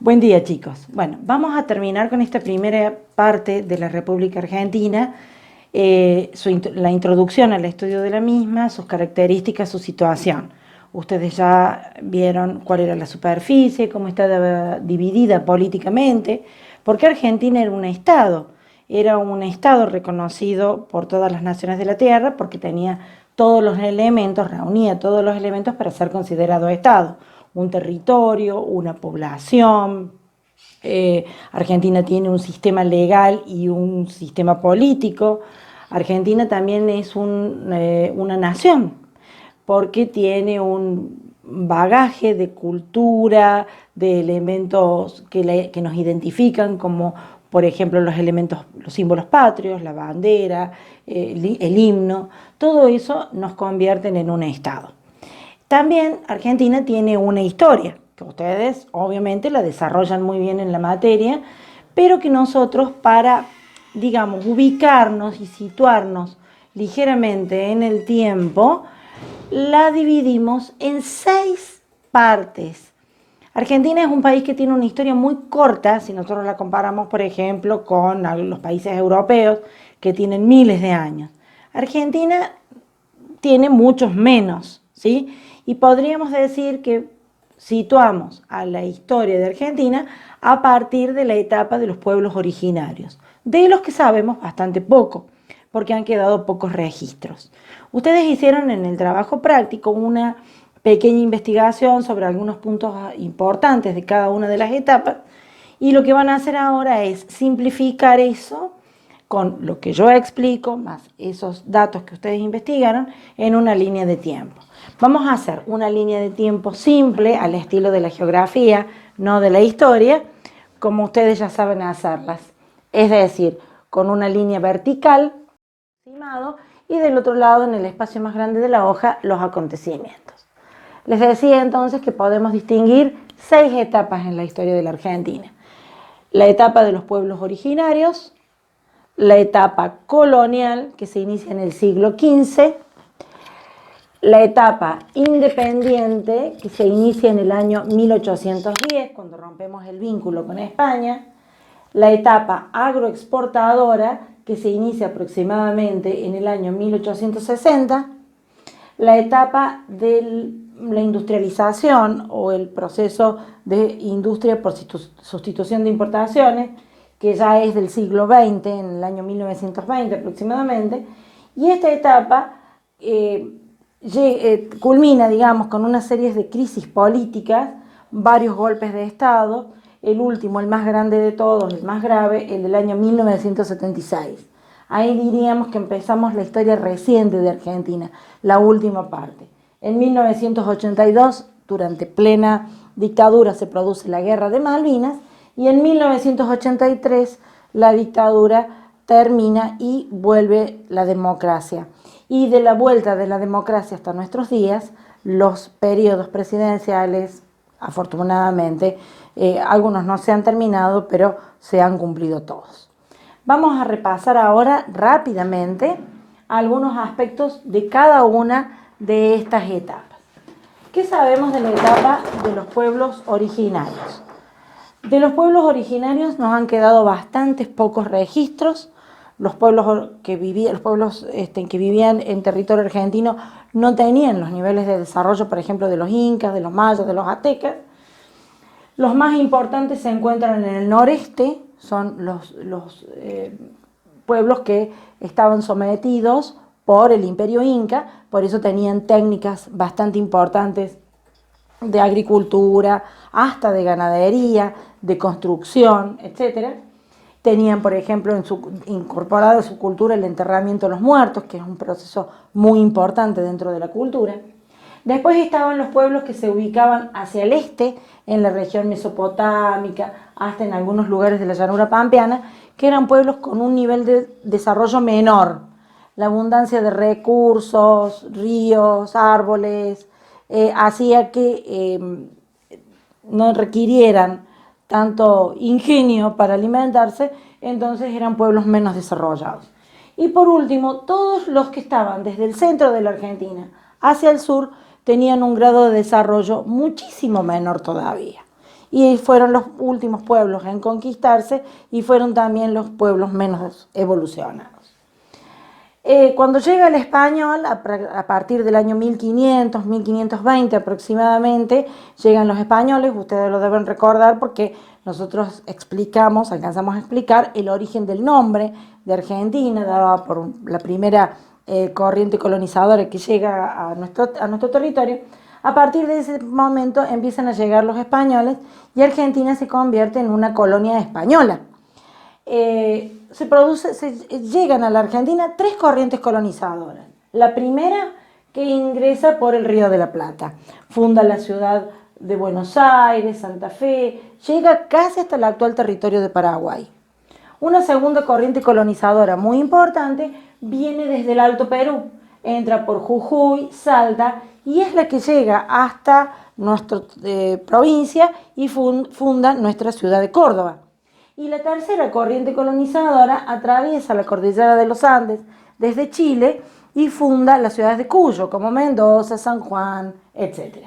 Buen día, chicos. Bueno, vamos a terminar con esta primera parte de la República Argentina, la introducción al estudio de la misma, sus características, su situación. Ustedes ya vieron cuál era la superficie, cómo estaba dividida políticamente, porque Argentina era un estado reconocido por todas las naciones de la Tierra, porque tenía todos los elementos, reunía todos los elementos para ser considerado estado: un territorio, una población. Argentina tiene un sistema legal y un sistema político. Argentina también es una nación, porque tiene un bagaje de cultura, de elementos que nos identifican, como por ejemplo los símbolos patrios, la bandera, el himno. Todo eso nos convierten en un estado. También Argentina tiene una historia, que ustedes obviamente la desarrollan muy bien en la materia, pero que nosotros, para, digamos, ubicarnos y situarnos ligeramente en el tiempo, la dividimos en 6 partes. Argentina es un país que tiene una historia muy corta, si nosotros la comparamos, por ejemplo, con los países europeos que tienen miles de años. Argentina tiene muchos menos, ¿sí? Y podríamos decir que situamos a la historia de Argentina a partir de la etapa de los pueblos originarios, de los que sabemos bastante poco, porque han quedado pocos registros. Ustedes hicieron en el trabajo práctico una pequeña investigación sobre algunos puntos importantes de cada una de las etapas, y lo que van a hacer ahora es simplificar eso con lo que yo explico, más esos datos que ustedes investigaron, en una línea de tiempo. Vamos a hacer una línea de tiempo simple, al estilo de la geografía, no de la historia, como ustedes ya saben hacerlas. Es decir, con una línea vertical, y del otro lado, en el espacio más grande de la hoja, los acontecimientos. Les decía entonces que podemos distinguir 6 etapas en la historia de la Argentina. La etapa de los pueblos originarios, la etapa colonial, que se inicia en el siglo XV, la etapa independiente, que se inicia en el año 1810, cuando rompemos el vínculo con España, la etapa agroexportadora, que se inicia aproximadamente en el año 1860, la etapa de la industrialización o el proceso de industria por sustitución de importaciones, que ya es del siglo XX, en el año 1920 aproximadamente, y esta etapa culmina, digamos, con una serie de crisis políticas, varios golpes de Estado, el último, el más grande de todos, el más grave, el del año 1976. Ahí diríamos que empezamos la historia reciente de Argentina, la última parte. En 1982, durante plena dictadura, se produce la Guerra de Malvinas, y en 1983 la dictadura termina y vuelve la democracia. Y de la vuelta de la democracia hasta nuestros días, los periodos presidenciales, afortunadamente, algunos no se han terminado, pero se han cumplido todos. Vamos a repasar ahora rápidamente algunos aspectos de cada una de estas etapas. ¿Qué sabemos de la etapa de los pueblos originarios? De los pueblos originarios nos han quedado bastantes pocos registros. Los pueblos que vivían en territorio argentino no tenían los niveles de desarrollo, por ejemplo, de los incas, de los mayas, de los aztecas. Los más importantes se encuentran en el noreste, son los pueblos que estaban sometidos por el imperio inca, por eso tenían técnicas bastante importantes de agricultura, hasta de ganadería, de construcción, etc. Tenían, por ejemplo, incorporado en su cultura el enterramiento de los muertos, que es un proceso muy importante dentro de la cultura. Después estaban los pueblos que se ubicaban hacia el este, en la región mesopotámica, hasta en algunos lugares de la llanura pampeana, que eran pueblos con un nivel de desarrollo menor. La abundancia de recursos, ríos, árboles, hacía que no requirieran tanto ingenio para alimentarse, entonces eran pueblos menos desarrollados. Y por último, todos los que estaban desde el centro de la Argentina hacia el sur tenían un grado de desarrollo muchísimo menor todavía. y fueron los últimos pueblos en conquistarse y fueron también los pueblos menos evolucionados. Cuando llega el español, a partir del año 1500, 1520 aproximadamente, llegan los españoles, ustedes lo deben recordar porque nosotros alcanzamos a explicar el origen del nombre de Argentina, dada por la primera corriente colonizadora que llega a nuestro territorio. A partir de ese momento empiezan a llegar los españoles y Argentina se convierte en una colonia española. Llegan a la Argentina 3 corrientes colonizadoras. La primera, que ingresa por el Río de la Plata, funda la ciudad de Buenos Aires, Santa Fe, llega casi hasta el actual territorio de Paraguay. Una segunda corriente colonizadora muy importante viene desde el Alto Perú, entra por Jujuy, Salta, y es la que llega hasta nuestra provincia y funda nuestra ciudad de Córdoba. Y la tercera corriente colonizadora atraviesa la cordillera de los Andes desde Chile y funda las ciudades de Cuyo, como Mendoza, San Juan, etc.